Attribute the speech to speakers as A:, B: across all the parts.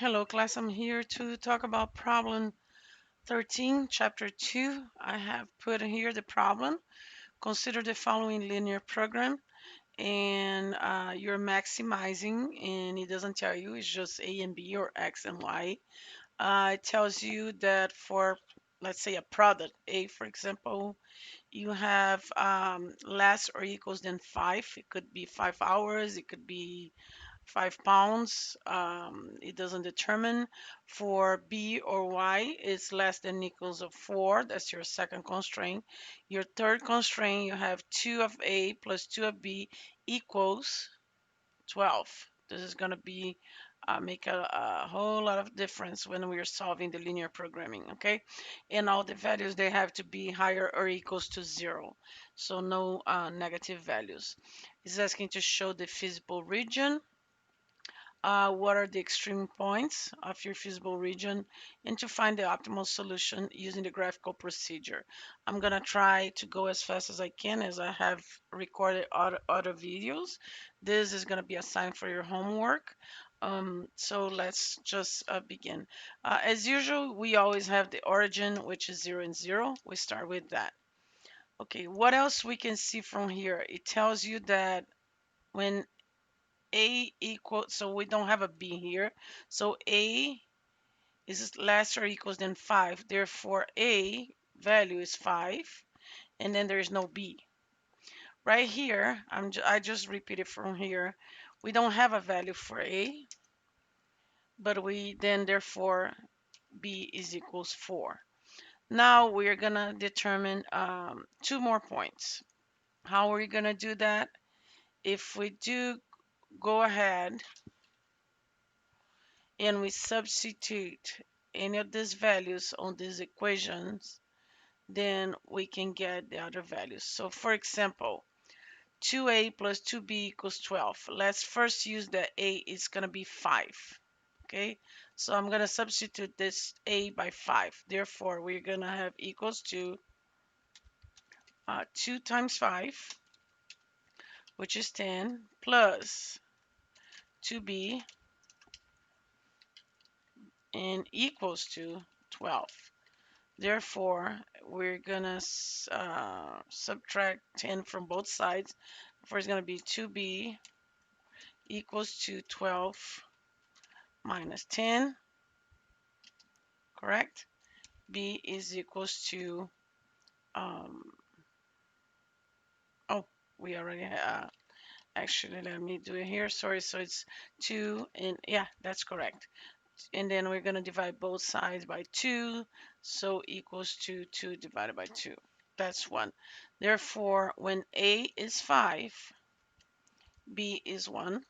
A: Hello class, I'm here to talk about problem 13, chapter 2. I have put here the problem. Consider the following linear program and you're maximizing and it doesn't tell you, it's just A and B or X and Y. It tells you that for, let's say, a product, A for example, you have less or equals than 5. It could be 5 hours, it could be 5 pounds. It doesn't determine. For B or Y, it's less than equals of 4. That's your second constraint. Your third constraint, you have 2 of A plus 2 of B equals 12. This is going to be make a whole lot of difference when we are solving the linear programming, okay? And all the values, they have to be higher or equals to 0. So no negative values. It's asking to show the feasible region, what are the extreme points of your feasible region, and to find the optimal solution using the graphical procedure. I'm going to try to go as fast as I can as I have recorded other videos. This is going to be assigned for your homework. So let's just begin. As usual, we always have the origin, which is 0 and 0. We start with that. Okay, what else we can see from here? It tells you that when A equals, so we don't have a B here. So A is less or equals than 5. Therefore, A value is 5, and then there is no B. Right here, I just repeated from here. We don't have a value for A, but we then therefore B is equals 4. Now we're gonna determine 2 more points. How are we gonna do that? If we do go ahead and we substitute any of these values on these equations, then we can get the other values. So for example, 2a plus 2b equals 12. Let's first use that a is going to be 5. Okay, so I'm going to substitute this a by 5. Therefore, we're going to have equals to 2 times 5, which is 10, plus 2b and equals to 12. Therefore, we're gonna subtract 10 from both sides. First, it's gonna be 2b equals to 12 minus 10, correct? B is equals to, um, oh, we already, actually, let me do it here. Sorry, so it's 2, and yeah, that's correct. And then we're gonna divide both sides by 2, so equals to 2 divided by 2. That's 1. Therefore, when A is 5, B is 1.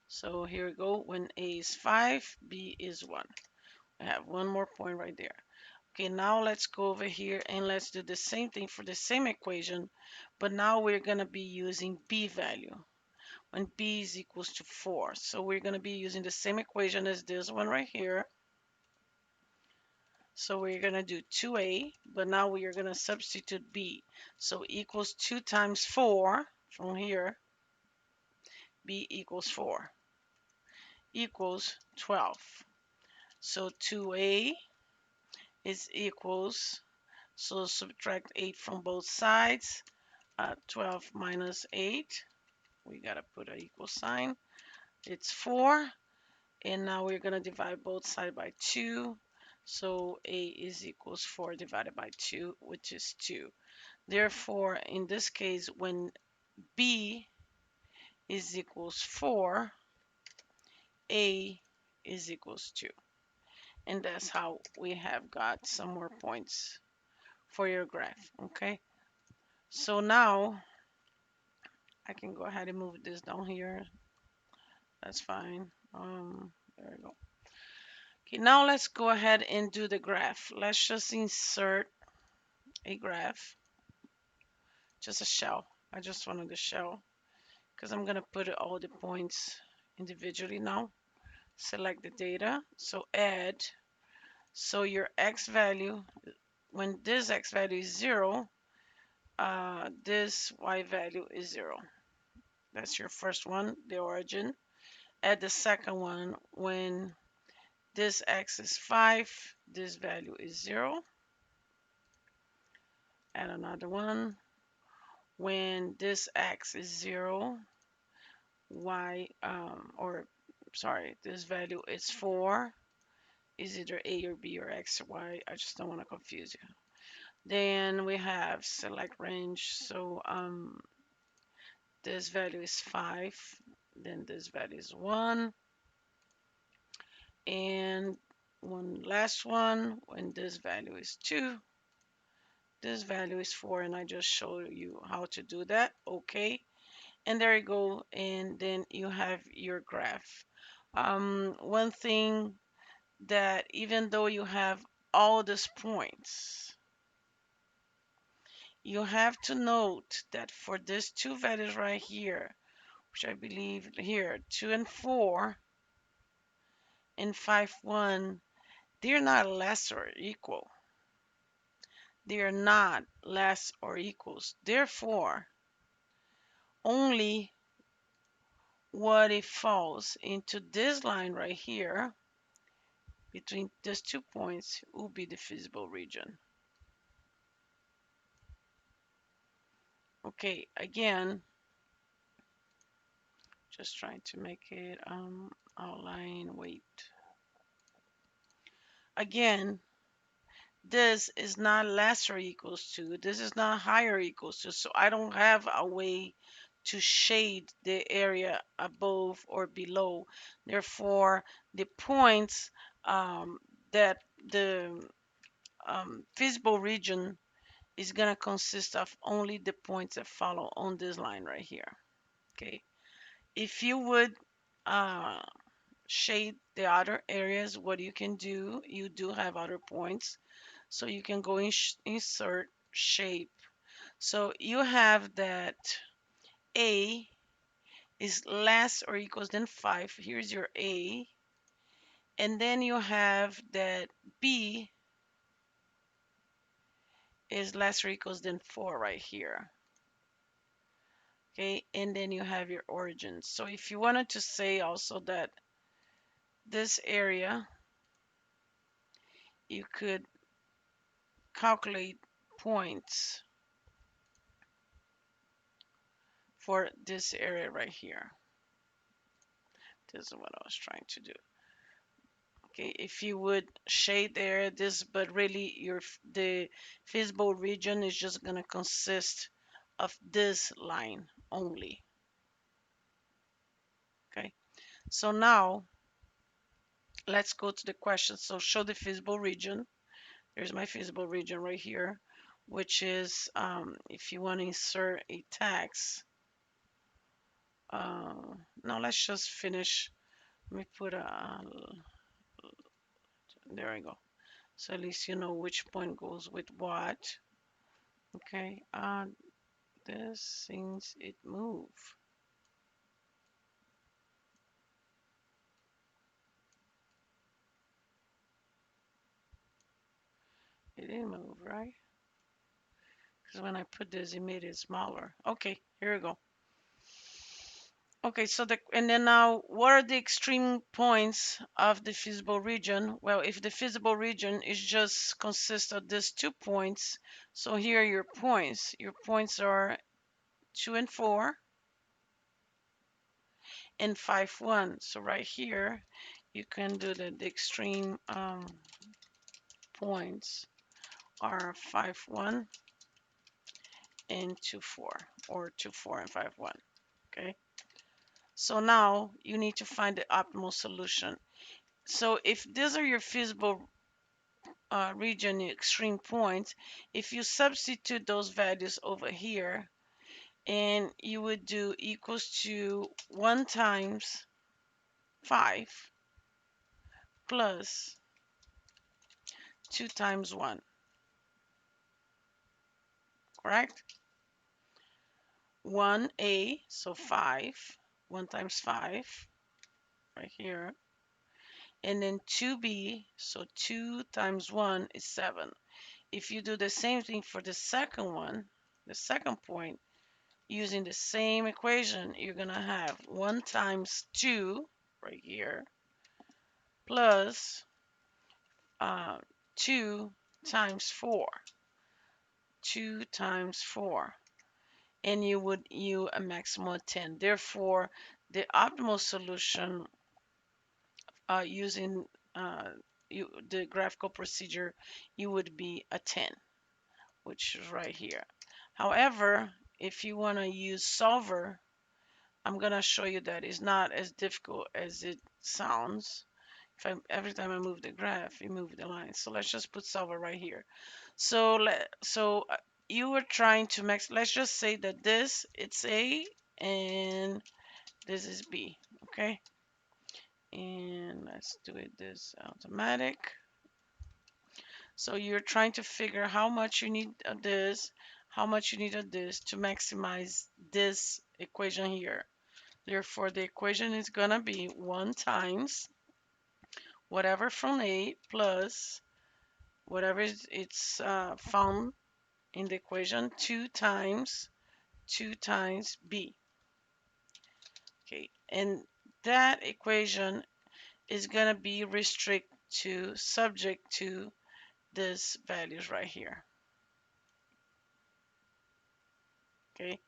A: So here we go. When A is 5, B is 1. I have one more point right there. Okay, now let's go over here and let's do the same thing for the same equation, but now we're going to be using B value when B is equals to 4. So we're going to be using the same equation as this one right here. So we're going to do 2a, but now we are going to substitute b. So equals 2 times 4 from here, b equals 4, equals 12. So 2a is equals, so subtract 8 from both sides, 12 minus 8, we got to put an equal sign, it's 4. And now we're going to divide both sides by 2. So a is equals 4 divided by 2, which is 2. Therefore, in this case, when b is equals 4, a is equals 2. And that's how we have got some more points for your graph, okay? So now I can go ahead and move this down here. That's fine. There we go. Okay, now let's go ahead and do the graph. Let's just insert a graph, just a shell. I just wanted the shell because I'm gonna put all the points individually now. Select the data, so add, so your x value, when this x value is 0, this y value is 0. That's your first one, the origin. at the second one, when this x is 5, this value is 0. Add another one. When this x is 0, y, or sorry, this value is 4, is either a or b or x or y. I just don't want to confuse you. Then we have select range. So this value is 5, then this value is 1, and one last one, when this value is 2, this value is 4, and I just showed you how to do that. Okay, and there you go, and then you have your graph. One thing, that even though you have all these points, you have to note that for these two values right here, which I believe here, 2 and 4 and 5, 1, they're not less or equal. They are not less or equals. Therefore, only what it falls into this line right here between these 2 points will be the feasible region. Okay, again, just trying to make it outline. Wait. Again, this is not less or equals to. This is not higher or equals to. So I don't have a way to shade the area above or below. Therefore, the points that the feasible region is going to consist of only the points that follow on this line right here. Okay. If you would uh, shade the other areas, what you can do, you do have other points. So you can go in insert shape. So you have that A is less or equals than 5. Here's your A. And then you have that B is less or equals than 4 right here. Okay, and then you have your origins. So if you wanted to say also that this area, you could calculate points for this area right here. This is what I was trying to do. Okay, if you would shade there this, but really the feasible region is just going to consist of this line only. Okay, so now let's go to the question. So show the feasible region. There's my feasible region right here, which is if you want to insert a text. Now let's just finish. Let me put a, there we go. So at least you know which point goes with what. Okay, this since it move. It didn't move, right? Because when I put this, it made it smaller. Okay, here we go. Okay, so and then now, what are the extreme points of the feasible region? Well, if the feasible region is just consists of these 2 points, so here are your points. Your points are 2 and 4 and 5, 1. So right here, you can do the extreme points are 5, 1 and 2, 4, or 2, 4 and 5, 1. Okay. So now you need to find the optimal solution. So if these are your feasible region extreme points, if you substitute those values over here, and you would do equals to 1 times 5 plus 2 times 1, correct? 1a, so 5, 1 times 5, right here. And then 2b, so 2 times 1 is 7. If you do the same thing for the second one, the second point, using the same equation, you're going to have 1 times 2, right here, plus 2 times 4. 2 times 4. And you would use a maximum of 10. Therefore, the optimal solution using the graphical procedure, you would be a 10, which is right here. However, if you want to use solver, I'm going to show you that it's not as difficult as it sounds. Every time I move the graph, you move the line. So let's just put solver right here. So you were trying to max. Let's just say that this it's A and this is B. Okay, and let's do it this automatic. So you're trying to figure how much you need of this, how much you need of this to maximize this equation here. Therefore, the equation is gonna be 1 times whatever from A plus whatever it's found in the equation 2 times B. Okay, and that equation is going to be subject to these values right here. Okay,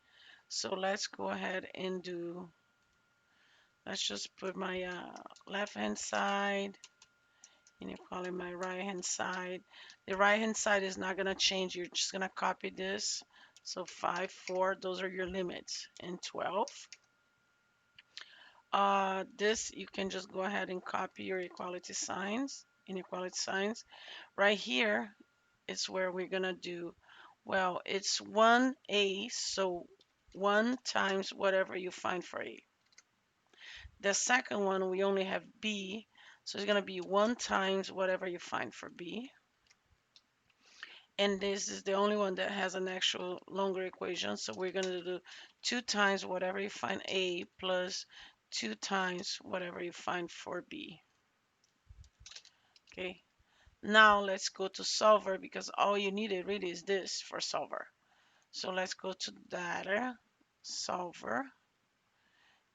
A: so let's go ahead and let's just put my left hand side and you call it my right hand side. The right hand side is not going to change. You're just going to copy this. So 5, 4, those are your limits. And 12. This, you can just go ahead and copy your inequality signs. Right here is where we're going to do, well, it's 1A, so 1 times whatever you find for A. The second one, we only have B, so it's going to be 1 times whatever you find for B. And this is the only one that has an actual longer equation, so we're going to do 2 times whatever you find A plus 2 times whatever you find for B. Okay, now let's go to solver because all you needed really is this for solver. So let's go to data, solver,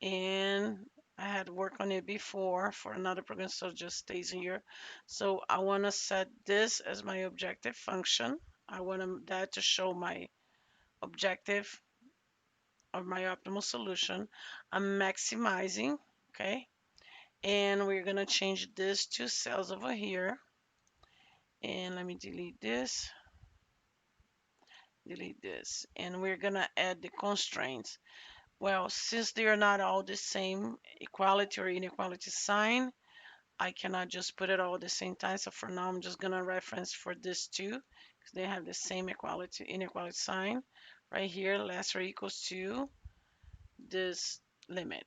A: and I had worked on it before for another program, so it just stays here. So I want to set this as my objective function. I want that to show my objective or my optimal solution. I'm maximizing, okay? And we're gonna change this to cells over here. And let me delete this, and we're gonna add the constraints. Well, since they are not all the same equality or inequality sign, I cannot just put it all at the same time. So for now, I'm just gonna reference for this two because they have the same inequality sign right here, less or equals to this limit.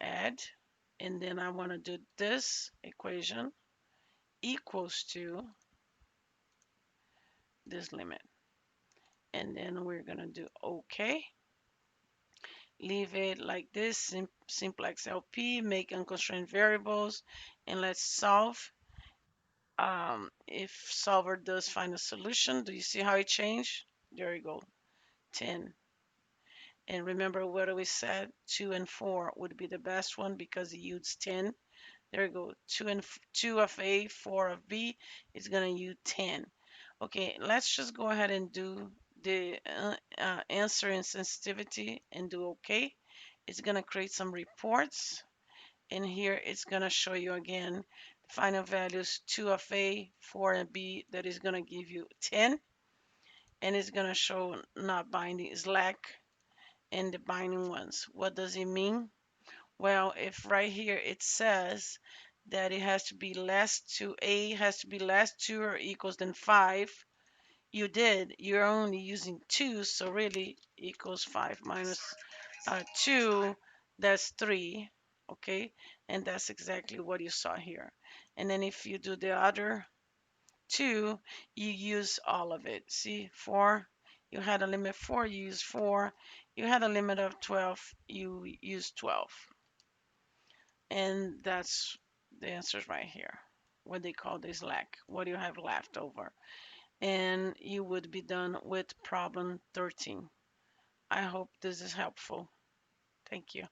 A: Add, and then I want to do this equation equals to this limit. And then we're going to do OK. Leave it like this, simplex LP, make unconstrained variables, and let's solve. If solver does find a solution, do you see how it changed? There you go, 10. And remember what we said, 2 and 4 would be the best one because it yields 10. There you go, 2 of A, 4 of B is going to yield 10. Okay, let's just go ahead and do the answer and sensitivity and do OK. It's going to create some reports. And here it's going to show you again the final values 2 of A, 4 of B, that is going to give you 10. And it's going to show not binding slack and the binding ones. What does it mean? Well, if right here it says that it has to be A has to be less 2 or equals than 5, you're only using 2, so really equals 5 minus 2, that's 3, okay? And that's exactly what you saw here. And then if you do the other 2, you use all of it. See, 4, you had a limit 4, you use 4. You had a limit of 12, you use 12. And that's the answers right here. What they call this lack. What do you have left over? And you would be done with problem 13. I hope this is helpful. Thank you.